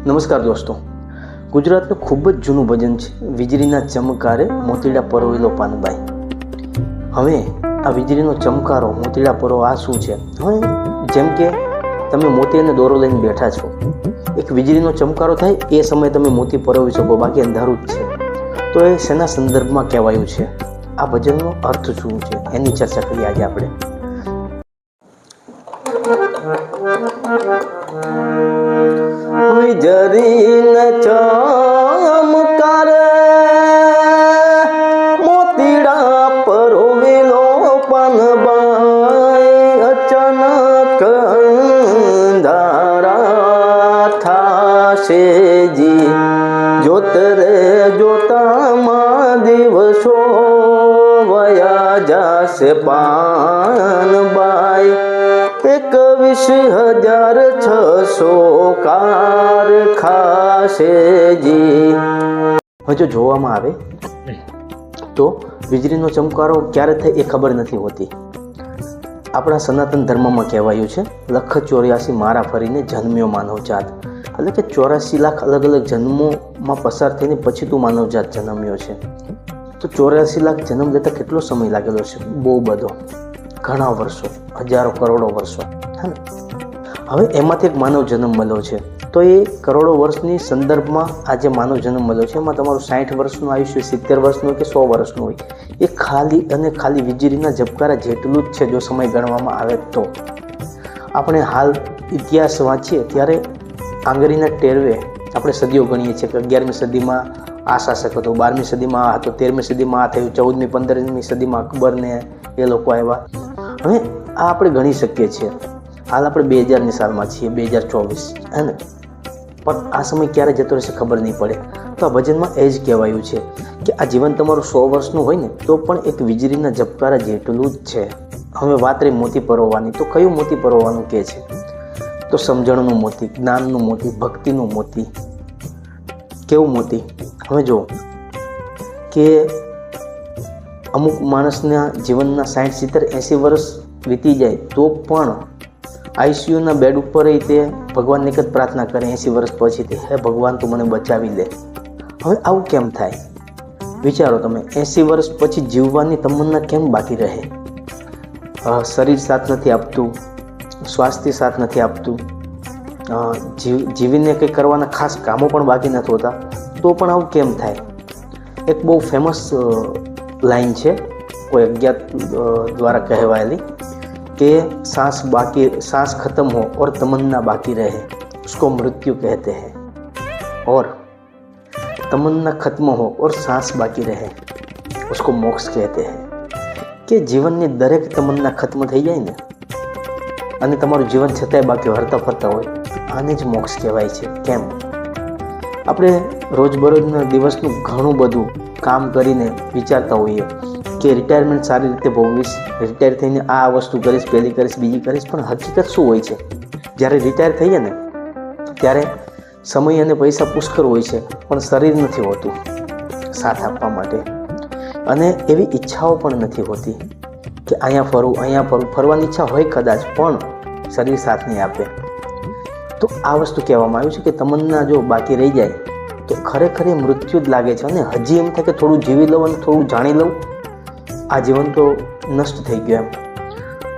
નમસ્કાર દોસ્તો, ગુજરાતનું ખૂબ જ જૂનું ભજન છે વીજળીના ચમકારે મોતીડા પરોવેલો પાનબાઈ. હવે આ વીજળીનો ચમકારો મોતીડા પરો આ શું છે? હવે જેમ કે તમે મોતી અને દોરો લઈને બેઠા છો, એક વીજળીનો ચમકારો થાય એ સમયે તમે મોતી પરોવી શકો, બાકી અંધારું જ છે. તો એ શેના સંદર્ભમાં કહેવાયું છે? આ ભજનનો અર્થ શું છે એની ચર્ચા કરીએ આજે આપણે. વીજળીને ચમકારે મોતીડા પરોવેલો પાનબાઈ, અચાનક અંધારા થાશે જી, જોત રે જોતામાં દિવસો વયા જાશે પાનબાઈ. 21,600 કાર ખાશે જી. હવે જો જોવામાં આવે તો વીજળીનો ચમકારો ક્યારે થાય એ ખબર નથી હોતી. આપણા સનાતન ધર્મમાં કહેવાયું છે, 1,84 મારા ફરીને જન્મ્યો માનવજાત. એટલે કે 84 લાખ અલગ અલગ જન્મોમાં પસાર થઈને પછી તું માનવજાત જન્મ્યો છે. તો 84 લાખ જન્મ લેતા કેટલો સમય લાગેલો છે? બહુ બધો, ઘણા વર્ષો, હજારો કરોડો વર્ષો. હવે એમાંથી એક માનવ જન્મ મળ્યો છે. તો એ કરોડો વર્ષની સંદર્ભમાં આ જે માનવ જન્મ મળ્યો છે એમાં તમારું 60 વર્ષનું આયુષ્ય, 70 વર્ષનું હોય કે 100 વર્ષનું હોય, એ ખાલી અને ખાલી વીજળીના ઝબકારા જેટલું જ છે જો સમય ગણવામાં આવે તો. આપણે હાલ ઇતિહાસ વાંચીએ ત્યારે આંગળીના ટેરવે આપણે સદીઓ ગણીએ છીએ કે 11મી સદીમાં આ શાસક હતો, 12મી સદીમાં આ હતો, 13મી સદીમાં આ થયું, 14મી 15મી સદીમાં અકબરને એ લોકો આવ્યા. હવે આ આપણે ગણી શકીએ છીએ. હાલ આપણે 2000ની સાલમાં છીએ, 2024, હે ને? પણ આ સમય ક્યારે જતો રહેશે ખબર નહીં પડે. તો આ ભજનમાં એ જ કહેવાયું છે કે આ જીવન તમારું 100 વર્ષનું હોય ને તો પણ એક વીજળીના ઝબકારા જેટલું જ છે. હવે વાત રહી મોતી પરોવવાની, તો કયું મોતી પરોવવાનું કહે છે? તો સમજણનું મોતી, જ્ઞાનનું મોતી, ભક્તિનું મોતી. કેવું મોતી? હવે જો કે અમુક માણસના જીવનના 60, 70, 80 વર્ષ વીતી જાય તો પણ આઈસીયુના બેડ ઉપર તે ભગવાનને એક જ પ્રાર્થના કરે 80 વર્ષ પછી, તે હે ભગવાન તું મને બચાવી લે. હવે આવું કેમ થાય? વિચારો તમે, 80 વર્ષ પછી જીવવાની તમન્ના કેમ બાકી રહે? શરીર સાથ નથી આપતું, સ્વાસ્થ્ય સાથ નથી આપતું, જીવીને કંઈ કરવાના ખાસ કામો પણ બાકી નથી હોતા, તો પણ આવું કેમ થાય? એક બહુ ફેમસ લાઈન છે કોઈ અજ્ઞાત દ્વારા કહેવાયેલી कि सांस खत्म हो और तमन्ना बाकी रहे उसको मृत्यु कहते हैं, और तमन्ना खत्म हो और सांस बाकी रहे उसको मोक्ष कहते हैं. કે જીવનની દરેક તમન્ના ખત્મ થઈ જાય ને અને તમારું જીવન છતાંય બાકી હરતા ફરતા હોય, આને જ મોક્ષ કહેવાય છે. કેમ? આપણે રોજબરોજના દિવસનું ઘણું બધું કામ કરીને વિચારતા હોઈએ કે રિટાયરમેન્ટ સારી રીતે ભોગવીશ, રિટાયર થઈને આ વસ્તુ કરીશ, પહેલી કરીશ, બીજી કરીશ. પણ હકીકત શું હોય છે? જ્યારે રિટાયર થઈએ ને ત્યારે સમય અને પૈસા પુષ્કળ હોય છે, પણ શરીર નથી હોતું સાથ આપવા માટે, અને એવી ઈચ્છાઓ પણ નથી હોતી કે અહીંયા ફરું, અહીંયા ફરું. ફરવાની ઈચ્છા હોય કદાચ, પણ શરીર સાથ નહીં આપે. તો આ વસ્તુ કહેવામાં આવ્યું છે કે તમન્ના જો બાકી રહી જાય તો ખરેખર એ મૃત્યુ જ લાગે છે. અને હજી એમ થાય કે થોડું જીવી લઉં અને થોડું જાણી લઉં, આ જીવન તો નષ્ટ થઈ ગયું એમ.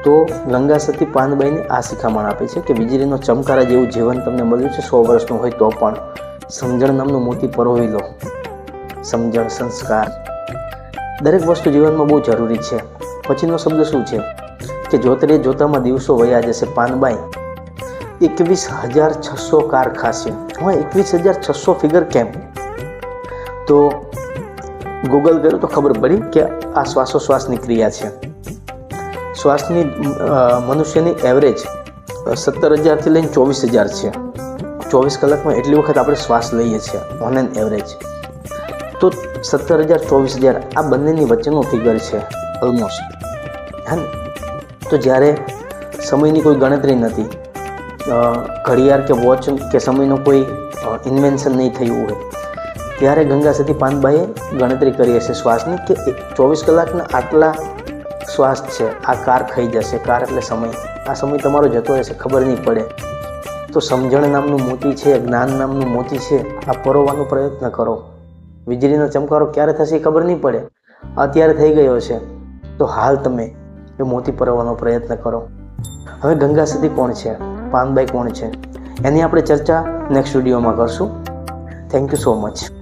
તો ગંગા સતી પાનબાઈને આ શિખામણ આપે છે કે વીજળીનો ચમકારા જેવું જીવન તમને મળ્યું છે 100 વર્ષનું હોય તો પણ સમજણ નામનું મોતી પરોવી લો. સમજણ, સંસ્કાર, દરેક વસ્તુ જીવનમાં બહુ જરૂરી છે. પછીનો શબ્દ શું છે કે જોતરે જોતામાં દિવસો વયા જશે પાનબાઈ, 21,600 કાર ખાશે. હવે 21,600 ફિગર કેમ? તો ગૂગલ કર્યું તો ખબર પડી કે આ શ્વાસોશ્વાસની ક્રિયા છે. શ્વાસની મનુષ્યની એવરેજ 17,000થી લઈને 24,000 છે. 24 કલાકમાં એટલી વખત આપણે શ્વાસ લઈએ છીએ ઓન એન એવરેજ. તો 17,000, 24,000 આ બંનેની વચ્ચેનો ફિગર છે ઓલમોસ્ટ, હે ને? તો જ્યારે સમયની કોઈ ગણતરી નથી, ઘડિયાળ કે વોચ કે સમયનો કોઈ ઇન્વેન્શન નહીં થયું હોય, ત્યારે ગંગા સતી પાનબાઈએ ગણતરી કરી હશે શ્વાસની કે 24 કલાકના આટલા શ્વાસ છે, આ કાર ખાઈ જશે. કાર એટલે સમય. આ સમય તમારો જતો રહેશે, ખબર નહીં પડે. તો સમજણ નામનું મોતી છે, જ્ઞાન નામનું મોતી છે, આ પરોવાનો પ્રયત્ન કરો. વીજળીનો ચમકારો ક્યારે થશે એ ખબર નહીં પડે, અત્યારે થઈ ગયો છે તો હાલ તમે એ મોતી પરોવાનો પ્રયત્ન કરો. હવે ગંગા સતી કોણ છે, પાનબાઈ કોણ છે, એની આપણે ચર્ચા નેક્સ્ટ વિડીયોમાં કરશું. Thank you so much.